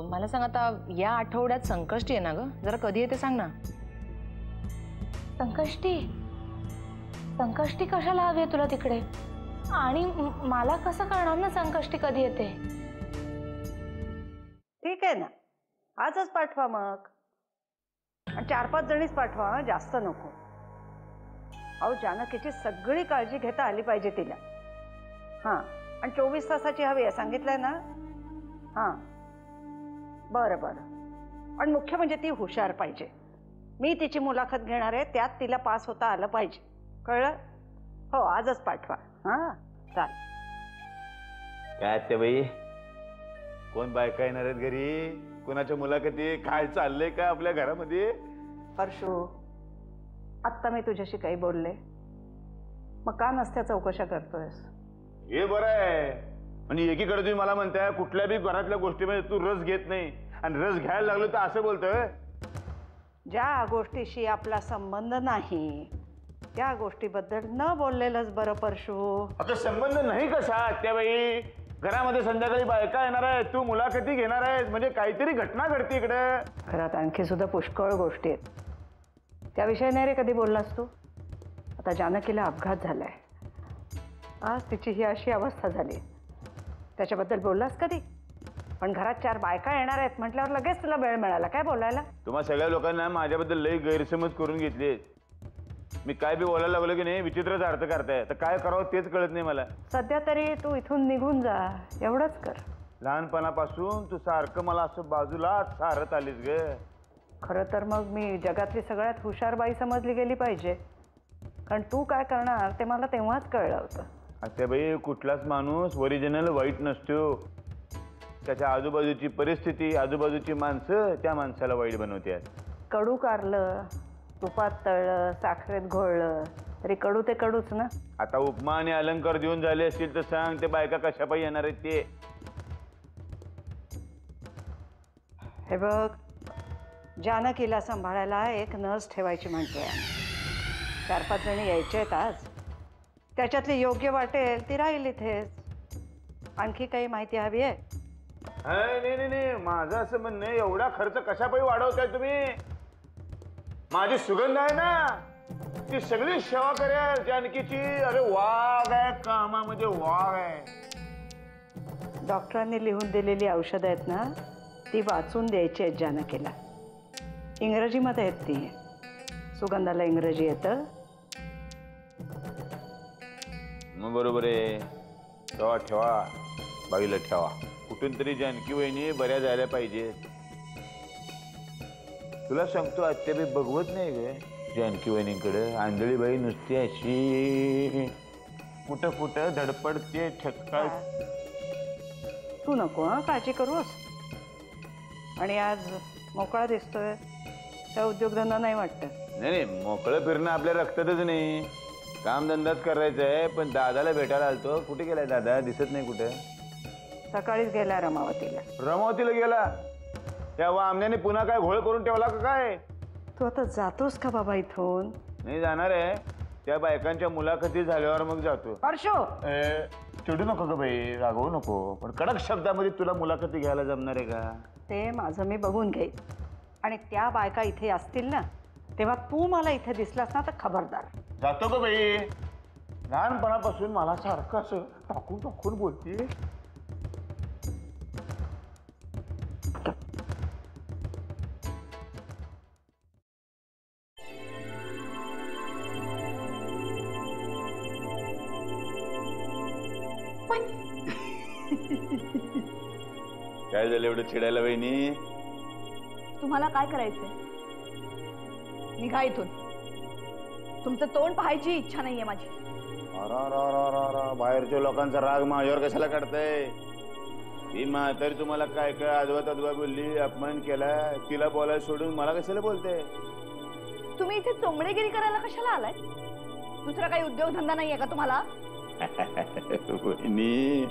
मला सांग आता या आठवड्यात संकष्टी आहे ना ग, जरा कधी येते सांग ना. संकष्टी? संकष्टी कशाला हवी आहे तुला तिकडे? आणि मला कसं कळणार ना संकष्टी कधी येते? ठीक आहे ना, आजच पाठवा मग. आणि 4-5 जणीच पाठवा, जास्त नको. अहो जानकीची सगळी काळजी घेता आली पाहिजे तिला. हां, आणि 24 तासाची हवी आहे सांगितलंय ना. हां बरं बरं. आणि मुख्य म्हणजे ती हुशार पाहिजे. मी तिची मुलाखत घेणार आहे, त्यात तिला पास होता आलं पाहिजे. कळलं? हो आजच पाठवा. हां चाल. काय ते बाई, कोण बायका येणार आहेत घरी? कोणाच्या मुलाखती? काय चाललंय का आपल्या घरामध्ये? हर्षू, आत्ता मी तुझ्याशी काही बोलले? मग का नसत्या चौकशा करतोयस? हे बरं आहे. आणि एकीकडे तुम्ही मला म्हणताय कुठल्या बी घरातल्या गोष्टीमध्ये तू रस घेत नाही, आणि रस घ्यायला लागलो तर असं बोलतोय. ज्या गोष्टीशी आपला संबंध नाही त्या गोष्टीबद्दल न बोललेलंच बरं परशू. आता संबंध नाही कसा त्याबाई? घरामध्ये संध्याकाळी बायका येणार आहे, तू मुलाखती घेणार आहेस, म्हणजे काहीतरी घटना घडते इकडे. घरात आणखी सुद्धा पुष्कळ गोष्टी आहेत, त्याविषयी नाही रे कधी बोललास तू. आता जानकीला अपघात झालाय, आज तिची ही अशी अवस्था झाली, त्याच्याबद्दल बोललास कधी? पण घरात 4 बायका येणार आहेत म्हटल्यावर लगेच तुला वेळ मिळाला काय बोलायला? तुम्हा सगळ्या लोकांना माझ्याबद्दल लई गैरसमज करून घेतले. मी काय बी बोलायला लागलो की नाही विचित्रच अर्थ करताय. तर काय करावं तेच कळत नाही मला. सध्या तरी तू इथून निघून जा, एवढंच कर. लहानपणापासून तू सारखं मला असं बाजूला सारत आलीस ग. खरं तर मग मी जगातली सगळ्यात हुशार बाई समजली गेली पाहिजे, कारण तू काय करणार ते मला तेव्हाच कळलं होतं. आता बाई कुठलाच माणूस ओरिजिनल वाईट नसतो. त्याच्या आजूबाजूची परिस्थिती, आजूबाजूची माणसं त्या माणसाला वाईट बनवतात. कडू कारलं, तुपात तळलं, साखरेत घोळलं तरी कडू ते कडूच ना. आता उपमा आणि अलंकार देऊन झाले असतील तर सांग, ते बायका कशा पायी येणार आहेत ते? हे बघ, जानकीला सांभाळायला एक नर्स ठेवायची म्हणतोय. 4-5 जणी यायचे आहेत आज, त्याच्यातली योग्य वाटेल ती राहील इथेच. आणखी काही माहिती हवी आहे? नाही नाही नाही, माझं असं म्हणणं आहे, एवढा खर्च कशा पायी वाढवताय तुम्ही? माझी सुगंध आहे ना, ती सगळी सेवा करेल जानकीची. अरे वाघ आहे कामामध्ये, वाघ आहे. डॉक्टरांनी लिहून दिलेली औषधं आहेत ना, ती वाचून द्यायची आहेत जानकीला. इंग्रजीमध्ये आहेत ती. सुगंधाला इंग्रजी येतं. मग बरोबर आहे. ठेवा ठेवा, बाईला ठेवा. कुठून तरी जानकी वहिनी बऱ्या जायला पाहिजे. तुला सांगतो आत्या बी बघवत नाही ग जानकी वहिनीकडे. आंधळी बाई नुसती अशी कुठं कुठं धडपडते ठक्का. तू नको हा काळजी करूस. आणि आज मोकळा दिसतोय, त्या उद्योगधंदा नाही वाटतं? नाही नाही, मोकळं फिरणं आपल्या रक्तातच नाही. कामधंदाच करायचा आहे. पण दादाला भेटायला आलतो. कुठे गेलाय दादा? दिसत नाही कुठे. सकाळीच गेला रमावतीला. रमावतीला गेला? तेव्हा आमच्याने पुन्हा काय घोळ करून ठेवला का काय? तू आता जातोस का बाबा इथून? नाही जाणार आहे. त्या बायकांच्या मुलाखती झाल्यावर मग जातो. हर्षो, चिडू नको ग बाई, रागवू नको. पण कडक शब्दामध्ये तुला मुलाखती घ्यायला जमणार आहे का? ते माझं मी बघून घेईन. आणि त्या बायका इथे असतील ना, तेव्हा तू मला इथे दिसलास ना तर खबरदार. जातो ग बाई. लहानपणापासून मला सारखं असं टाकून टाकून बोलते. काय झालं एवढं चिडायला वहिनी? तुम्हाला काय करायचंय? निघा इथून. तुमचं तोंड पाहायची इच्छा नाहीये माझी. बाहेरच्या लोकांचा राग माझ्यावर कशाला काढताय? ही म्हातारी तुम्हाला काय काय आजवा तजवा बोलली, अपमान केला. तिला बोलायला सोडून मला कशाला बोलताय? तुम्ही इथे चोंबडेगिरी करायला कशाला आलाय? दुसरा काही उद्योगधंदा नाहीये का तुम्हाला? वहिनी,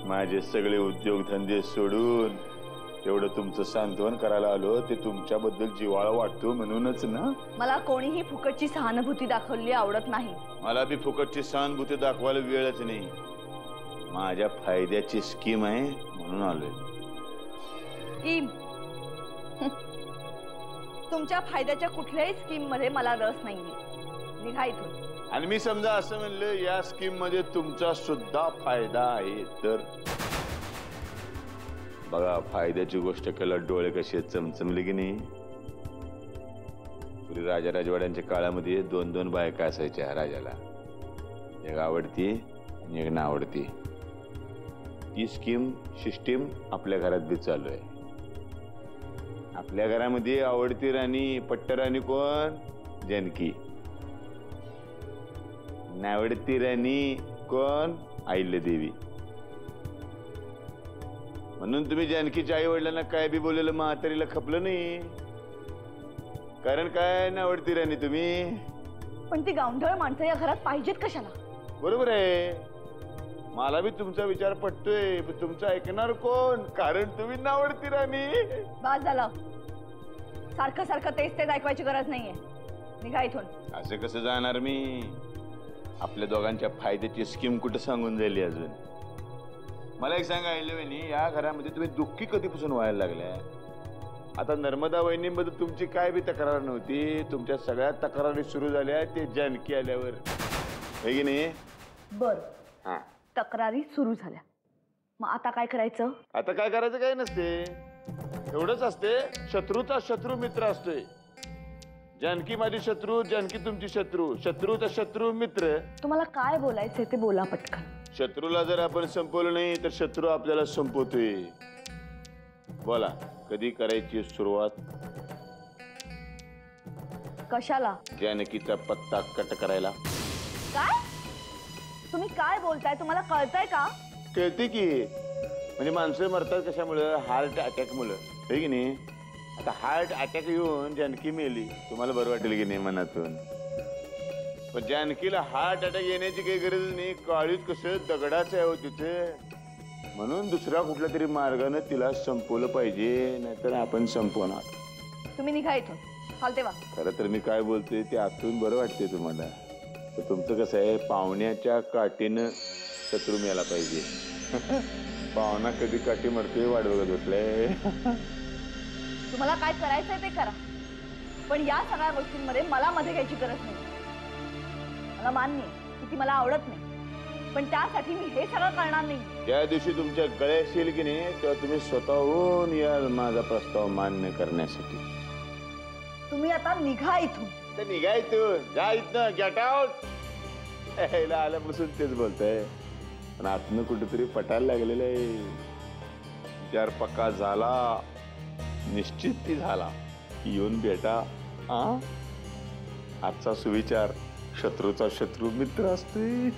माझे सगळे उद्योगधंदे सोडून एवढं तुमचं सांत्वन करायला आलो ते तुमच्याबद्दल जिव्हाळा वाटतो म्हणूनच ना. मला कोणीही फुकटची सहानुभूती दाखवली आवडत नाही. मला बी फुकटची सहानुभूती दाखवायला वेळच नाही. माझ्या फायद्याची स्कीम आहे म्हणून आलोय. स्कीम तुमच्या फायद्याच्या कुठल्याही स्कीम मध्ये मला रस नाहीये. निघा इथून. आणि मी समजा असं म्हणलं या स्कीम मध्ये तुमचा सुद्धा फायदा आहे तर बघा, फायद्याची गोष्ट केलं डोळे कसे चमचमले की नाही. पूर्वी राजा राजवाड्यांच्या काळामध्ये 2-2 बायका असायच्या राजाला. एक आवडती आणि एक नावडती. ती स्कीम सिस्टीम आपल्या घरात बी चालू आहे. आपल्या घरामध्ये आवडती राणी पट्ट राणी कोण? जानकी. नावडती राणी कोण? अहिल्यादेवी. म्हणून तुम्ही जानकीच्या आई वडिलांना काय बी बोललेलं म्हातारीला खपलं नाही. कारण काय नावडती राणी तुम्ही. पण ती गावंढळ माणसं या घरात पाहिजेत कशाला? बरोबर आहे, मला बी तुमचा विचार पटतोय, पण तुमचं ऐकणार कोण? कारण तुम्ही नावडती राणी. बास झालं. सारखं सारखं तेच तेच ऐकवायची गरज नाहीये. निघा इथून. असं कसं जाणार मी? आपल्या दोघांच्या फायद्याची स्कीम कुठं सांगून झाली अजून? मला एक सांगा अहिल्याबाई, या घरामध्ये तुम्ही दुःखी कधीपासून व्हायला लागल्या? आता नर्मदा वहिनींबद्दल तुमची काय बी तक्रार नव्हती. तुमच्या सगळ्या तक्रारी सुरू झाल्या ते जानकी आल्यावर, है की नाही? बर, तक्रारी सुरू झाल्या. मग आता काय करायचं? आता काय करायचं काय नसते, एवढंच असते. शत्रूचा शत्रू मित्र असतोय. जानकी माझी शत्रू, जानकी तुमची शत्रू. शत्रूचा शत्रू मित्र. तुम्हाला काय बोलायचंय ते बोला पटकन. शत्रूला जर आपण संपवलं नाही तर शत्रू आपल्याला संपवतोय. बोला, कधी करायची सुरुवात? कशाला? जानकीचा पत्ता कट करायला. काय? तुम्ही काय बोलताय? तुम्हाला कळतंय का? कळते की. म्हणजे माणसं मरतात कशामुळं? हार्ट अटॅकमुळं, है की नाही? आता हार्ट अटॅक येऊन जानकी मेली, तुम्हाला बरं वाटेल की नाही मनातून? पण जानकीला हार्ट अटॅक येण्याची काही गरज नाही. काळीच कसं दगडाचं आहे हो तिथे. म्हणून दुसऱ्या कुठल्या तरी मार्गाने तिला संपवलं पाहिजे, नाहीतर आपण संपवणार. तुम्ही निघा इथून. चालते वा. खरं तर मी काय बोलतोय ते आतून बरं वाटते तुम्हाला. तर तुमचं कसं आहे, पाहुण्याच्या काठीनं शत्रू मिळाला पाहिजे. पाहुणा कधी काठी मरतोय वाट बघत बसलाय. तुम्हाला काय करायचंय ते करा, पण या सगळ्या गोष्टींमध्ये मला मध्ये घ्यायची गरज नाही. मला मान्य आहे की ती मला आवडत नाही, पण त्यासाठी मी हे सगळं करणार नाही. ज्या दिवशी तुमच्या गळ्यात येईल की नाही तेव्हा तुम्ही स्वतःहून याल माझा प्रस्ताव मान्य करण्यासाठी. तुम्ही आता निघा इथून. तर निघायचं, जा इथनं, गेट आउट. यायला आल्यापासून तेच बोलतंय, पण आतनं कुठेतरी पटायला लागलेलं आहे. विचार पक्का झाला, निश्चित ती झाला की येऊन भेटा. आजचा सुविचार, शत्रूचा शत्रू मित्र असतोय.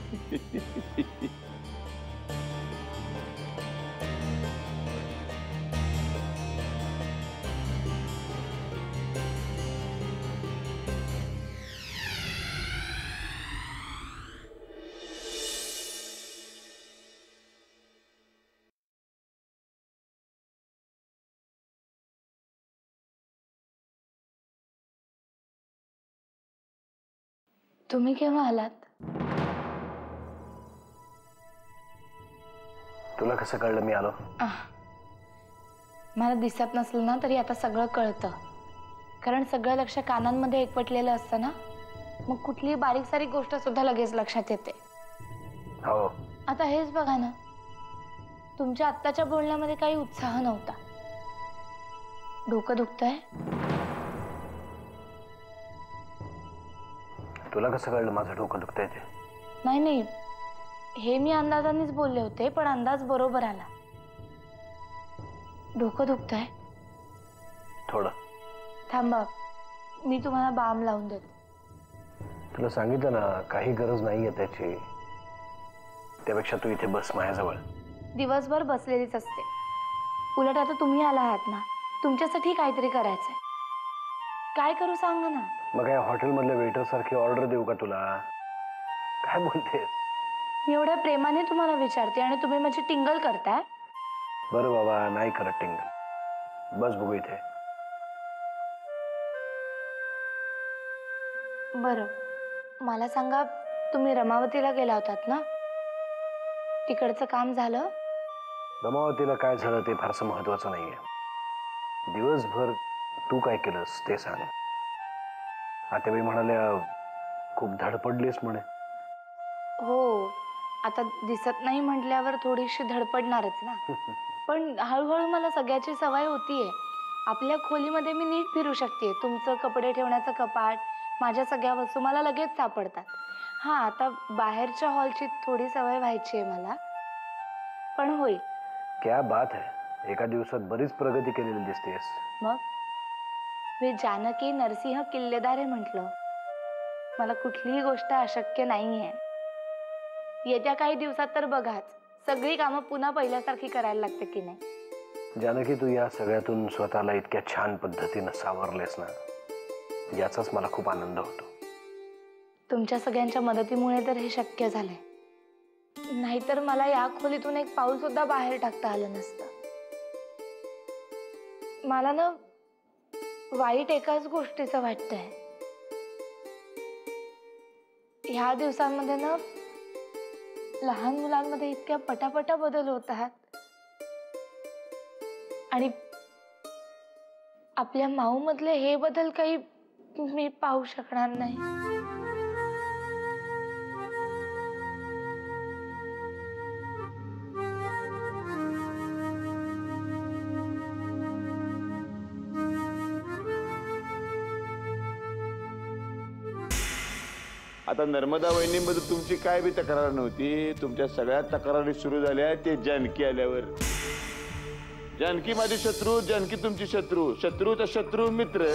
तुम्ही केव्हा आलात? तुला कसं कळलं मी आलो? मला दिसत नसलं ना तरी आता सगळं कळतं, कारण सगळं लक्ष कानांमध्ये एकवटलेलं असतं ना, मग कुठलीही बारीक सारीक गोष्ट सुद्धा लगेच लक्षात येते. हो. आता हेच बघा ना, तुमच्या आत्ताच्या बोलण्यामध्ये काही उत्साह नव्हता. डोकं दुखतंय? तुला कसं कळलं माझं डोकं दुखतंय ते? नाही नाही, हे मी अंदाजानेच बोलले होते, पण अंदाज बरोबर आला. डोकं दुखतंय? थोडं. थांबा, मी तुम्हाला बाम लावून देते. तुला सांगितलं ना, काही गरज नाहीये त्याची. त्यापेक्षा तू इथे बस माझ्याजवळ. दिवसभर बसलेलीच असते. उलट आता तुम्ही आला आहात ना, तुमच्यासाठी काहीतरी करायचंय. काय करू सांगा ना. मग काय हॉटेलमधल्या वेटर सारखी ऑर्डर देऊ का तुला? काय बोलतेस? मी एवढ्या प्रेमाने तुम्हाला विचारते आणि तुम्ही माझी टिंगल करताय. बरं बाबा, नाही करत टिंगल. बस बघू इथे. बरं, मला सांगा, तुम्ही रमावतीला गेला होतात ना, तिकडचं काम झालं? रमावतीला काय झालं ते फारसं महत्वाचं नाहीये. दिवसभर तू काय केलंस ते सांग. आत्याबाई म्हणाल्या खूप धडपडलीस म्हणे. हो, आता दिसत नाही म्हटल्यावर थोडीशी धडपडणारच ना. पण हळूहळू मला सगळ्याची सवय होतीये. आपल्या खोलीमध्ये मी नीट फिरू शकते. तुमचं कपडे ठेवण्याचं कपाट, माझ्या सगळ्या वस्तू मला लगेच सापडतात. हा, आता बाहेरच्या हॉलची थोडी सवय व्हायची आहे मला, पण होईल. क्या बात है, एका दिवसात बरीच प्रगती केलेली दिसतेस. मग मी जानकी नरसिंह किल्लेदार आहे म्हटलं. मला कुठलीही गोष्ट अशक्य नाही आहे. येत्या काही दिवसात तर बघाच, सगळी कामं पुन्हा पहिल्यासारखी करायला लागते की नाही. जानकी, तू या सगळ्यातून स्वतःला इतक्या छान पद्धतीनं सावरलेस ना, याचाच मला खूप आनंद होतो. तुमच्या सगळ्यांच्या मदतीमुळे तर हे शक्य झालंय. नाहीतर मला या खोलीतून एक पाऊल सुद्धा बाहेर टाकता आलं नसतं. मला ना वाईट एकाच गोष्टीचं वाटतंय. ह्या दिवसांमध्ये ना लहान मुलांमध्ये इतक्या पटापटा बदल होत आहेत आणि आपल्या माऊ मधले हे बदल काही मी पाहू शकणार नाही. आता नर्मदा वहिनीमध्ये तुमची काय बी तक्रार नव्हती. तुमच्या सगळ्या तक्रारी सुरू झाल्या ते जानकी आल्यावर. जानकी माझी शत्रू, जानकी तुमची शत्रू, शत्रूचा शत्रू मित्र.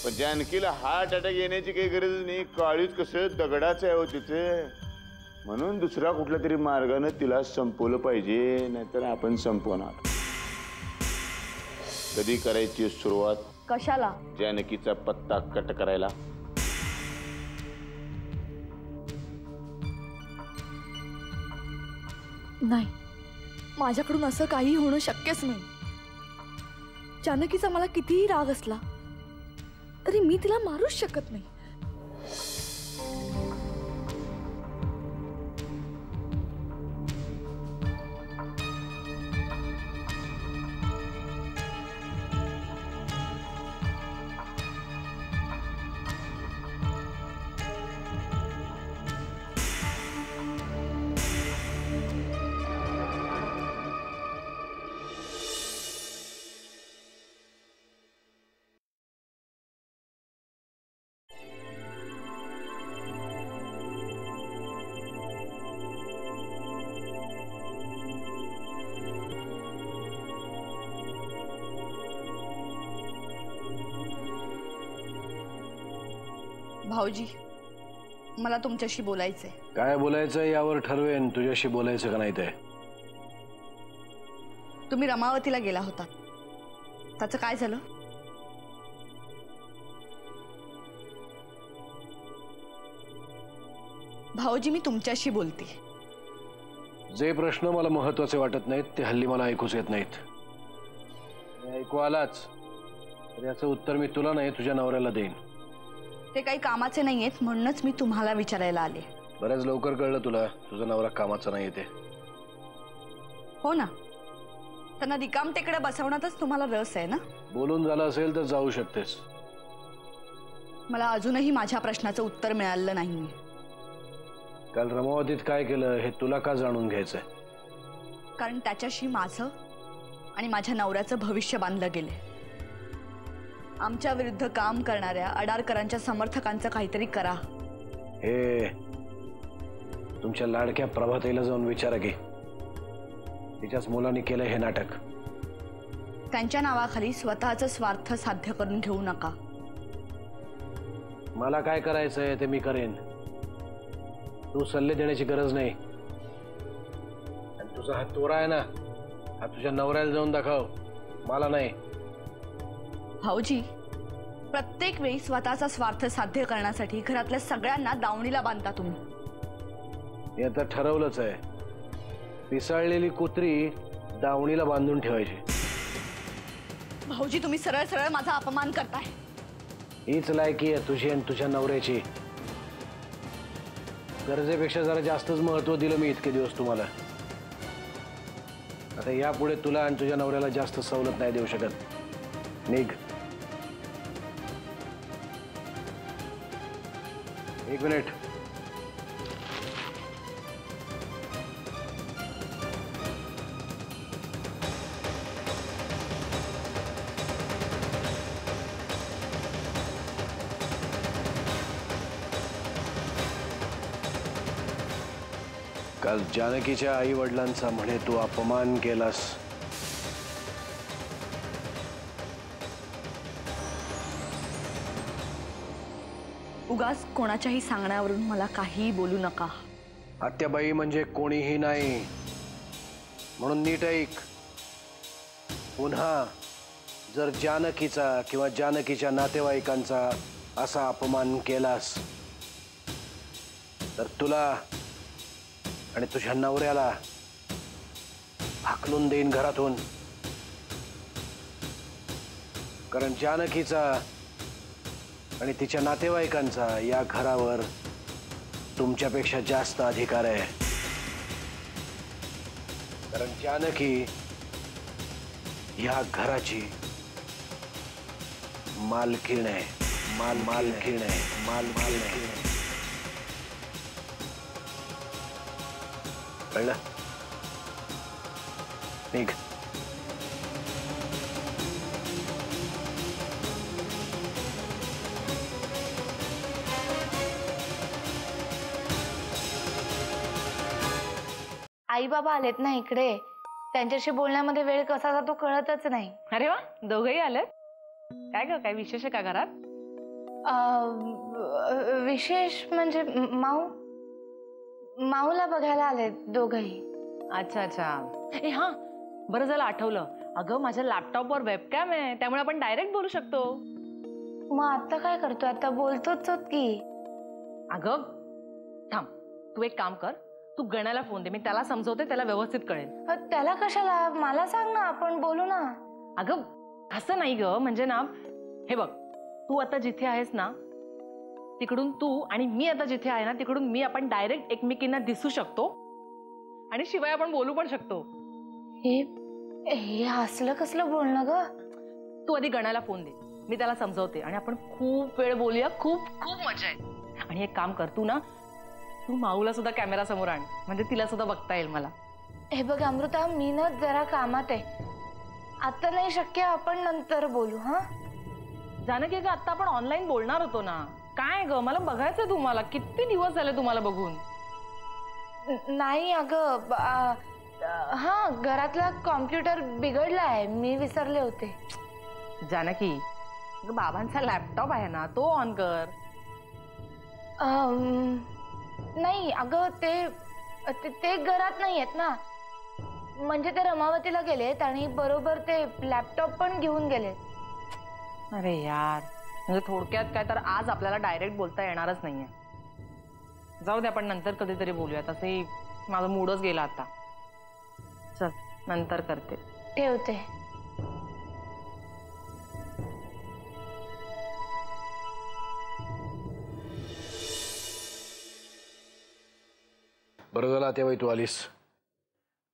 पण जानकीला हार्ट अटॅक येण्याची काही गरज नाही. काळीच कसं दगडाचं आहे हो तिचं. म्हणून दुसरा कुठल्या तरी मार्गाने तिला संपवलं पाहिजे, नाहीतर आपण संपवणार. कधी करायची सुरुवात? कशाला? जानकीचा पत्ता कट करायला. नाही, माझ्याकडून असं काही होणं शक्यच नाही. जानकीचा मला कितीही राग असला तरी मी तिला मारूच शकत नाही. भाऊजी, मला तुमच्याशी बोलायचंय. काय बोलायचं यावर ठरवेन तुझ्याशी बोलायचं का नाही ते. तुम्ही रमावतीला गेला होता, त्याचं काय झालं? भाऊजी, मी तुमच्याशी बोलते. जे प्रश्न मला महत्वाचे वाटत नाहीत ते हल्ली मला ऐकूच येत नाहीत. ऐकू आलाच तर याचं उत्तर मी तुला नाही तुझ्या नवऱ्याला देईन. ते काही कामाचे नाहीयेत, म्हणूनच मी तुम्हाला विचारायला आले. बऱ्याच लवकर कळलं तुला तुझा नवरा कामाचा नाही ते. हो ना, त्यांना रिकाम टेकडे बसवण्यातच तुम्हाला रस आहे ना. बोलून झालं असेल तर जाऊ शकतेस. मला अजूनही माझ्या प्रश्नाचं उत्तर मिळालं नाही. काल रमावतीत काय केलं हे तुला का जाणून घ्यायचंय? कारण त्याच्याशी माझं आणि माझ्या नवऱ्याचं भविष्य बांधलं गेले. आमच्या विरुद्ध काम करणाऱ्या अडारकरांच्या समर्थकांचं काहीतरी करा. हे तुमच्या लाडक्या प्रभाताईला जाऊन विचारा की तिच्याच मुलांनी केलं हे नाटक. त्यांच्या नावाखाली स्वतःचं स्वार्थ साध्य करून घेऊ नका. मला काय करायचंय ते मी करेन. तू सल्ले देण्याची गरज नाही. आणि तुझा हा तोरा आहे ना, हा तुझ्या नवऱ्याला जाऊन दाखव, मला नाही. भाऊजी, प्रत्येक वेळी स्वतःचा स्वार्थ साध्य करण्यासाठी घरातल्या सगळ्यांना दावणीला बांधता तुम्ही. हे आता ठरवलंच आहे. पिसाळलेली कुत्री दावणीला बांधून ठेवायची. भाऊजी, तुम्ही सरळ सरळ माझा अपमान करताय. हीच लायकी आहे तुझी आणि तुझ्या नवऱ्याची. गरजेपेक्षा जरा जास्तच महत्व दिलं मी इतके दिवस तुम्हाला. आता यापुढे तुला आणि तुझ्या नवऱ्याला जास्त सवलत नाही देऊ शकत. निघ. एक मिनिट. काल जानकीच्या आई वडिलांचा म्हणे तू अपमान केलास. उगाच कोणाच्याही सांगण्यावरून मला काहीही बोलू नका. आत्याबाई म्हणजे कोणीही नाही म्हणून नीट ऐक. पुन्हा जर जानकीचा किंवा जानकीच्या नातेवाईकांचा असा अपमान केलास तर तुला आणि तुझ्या नवऱ्याला हाकलून देईन घरातून. कारण जानकीचा आणि तिच्या नातेवाईकांचा या घरावर तुमच्यापेक्षा जास्त अधिकार आहे. कारण जानकी या घराची मालकीण आहे. मालकीण आहे. मालकीण आहे. कळलं? निघ. आई बाबा आलेत ना इकडे, त्यांच्याशी बोलण्यामध्ये वेळ कसा जातो कळतच नाही. अरे वा, दोघंही आलेत. काय ग, काय विशेष आहे का घरात? विशेष म्हणजे माऊला बघायला आलेत दोघंही. अच्छा अच्छा. ए हा, बरं झालं आठवलं. अगं माझ्या लॅपटॉपवर वेबकॅम आहे, त्यामुळे आपण डायरेक्ट बोलू शकतो. मग आता काय करतोय? आता बोलतोच होत की. अगं थांब, तू एक काम कर, तू गण्याला फोन दे, मी त्याला समजवते, त्याला व्यवस्थित कळेल. त्याला कशाला? मला सांग ना, आपण बोलू ना. अगं असं नाही ग, म्हणजे ना, हे बघ, तू आता जिथे आहेस ना तिकडून तू आणि मी आता जिथे आहे ना तिकडून मी, आपण डायरेक्ट एकमेकींना दिसू शकतो आणि शिवाय आपण बोलू पण शकतो. हे असलं कसलं बोलणं ग? तू आधी गण्याला फोन दे, मी त्याला समजवते आणि आपण खूप वेळ बोलूया. खूप खूप मजा आहे. आणि एक काम कर, तू ना, तू माऊला सुद्धा कॅमेरा समोर आण, म्हणजे तिला सुद्धा बघता येईल मला. हे बघ अमृता, मी ना जरा कामात आहे, आता नाही शक्य, आपण नंतर बोलू. हा जानकी ग, आता आपण ऑनलाईन बोलणार होतो ना. काय ग, मला बघायचंय तुम्हाला, किती दिवस झाले तुम्हाला बघून. नाही अगं, हा घरातला कॉम्प्युटर बिघडलाय, मी विसरले होते. जानकी, बाबांचा लॅपटॉप आहे ना, तो ऑन कर. नाही अगं, ते घरात नाही आहेत ना, म्हणजे ते रमावतीला गेलेत आणि बरोबर ते लॅपटॉप पण घेऊन गेलेत. अरे यार, म्हणजे थोडक्यात काय तर आज आपल्याला डायरेक्ट बोलता येणारच नाहीये. जाऊ दे, आपण नंतर कधीतरी बोलूया. तसे माझा मूडच गेला आता. चल, नंतर करते. ठेवते. बरं झालं आत्याबाई तू आलीस.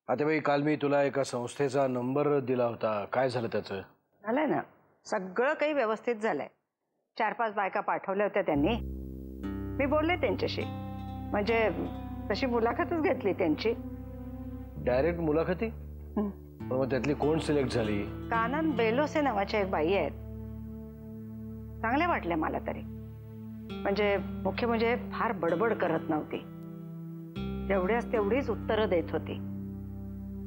आत्याबाई, काल मी तुला एका संस्थेचा नंबर दिला होता, काय झालं त्याचं? झालंय ना, सगळं काही व्यवस्थित झालंय. 4-5 बायका पाठवल्या होत्या त्यांनी, मी बोलले त्यांच्याशी, म्हणजे तशी मुलाखतच घेतली त्यांची. डायरेक्ट मुलाखती? मग त्यातली कोण सिलेक्ट झाली? कानन बेलोसे नावाच्या एक बाई आहेत, चांगल्या वाटल्या मला तरी. म्हणजे मुख्य म्हणजे फार बडबड करत नव्हती, जेवढ्याच तेवढीच उत्तरं देत होती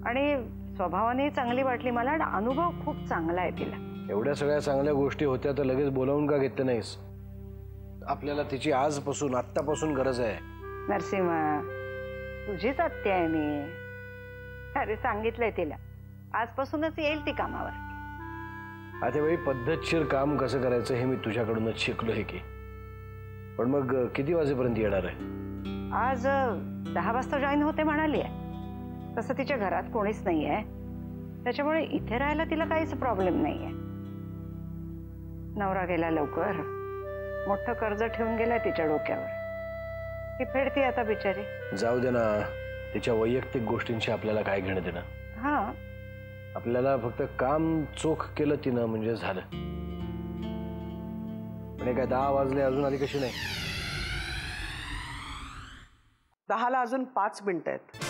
आणि स्वभावाने चांगली वाटली मला. आणि अनुभव खूप चांगला आहे तिला. एवढ्या सगळ्या चांगल्या गोष्टी होत्या तर लगेच बोलावून का घेतलं नाहीस? आपल्याला तिची आजपासून, आत्तापासून गरज आहे. नरसिंहा, तुझीच आत्या आहे मी. अरे सांगितलंय तिला, आजपासूनच येईल ती कामावर. आत्याबाई, पद्धतशीर काम कसं करायचं हे मी तुझ्याकडूनच शिकलोय की. पण मग किती वाजेपर्यंत येणार आहे? आज 10 वाजता जॉईन होते म्हणाली आहे. तसं तिच्या घरात कोणीच नाही आहे, त्याच्यामुळे इथे राहायला तिला काहीच प्रॉब्लेम नाही आहे. नवरा गेला लवकर, मोठं कर्ज ठेवून गेलाय तिच्या डोक्यावर, ती फेडती आता बिचारी. जाऊ दे ना, तिच्या वैयक्तिक गोष्टींशी आपल्याला काय घेणं देणं. हा आपल्याला फक्त काम चोख केलं तिनं म्हणजे झालं. म्हणजे काय 10 वाजले अजून आली कशी नाही? 10ला अजून 5 मिनिटं आहेत.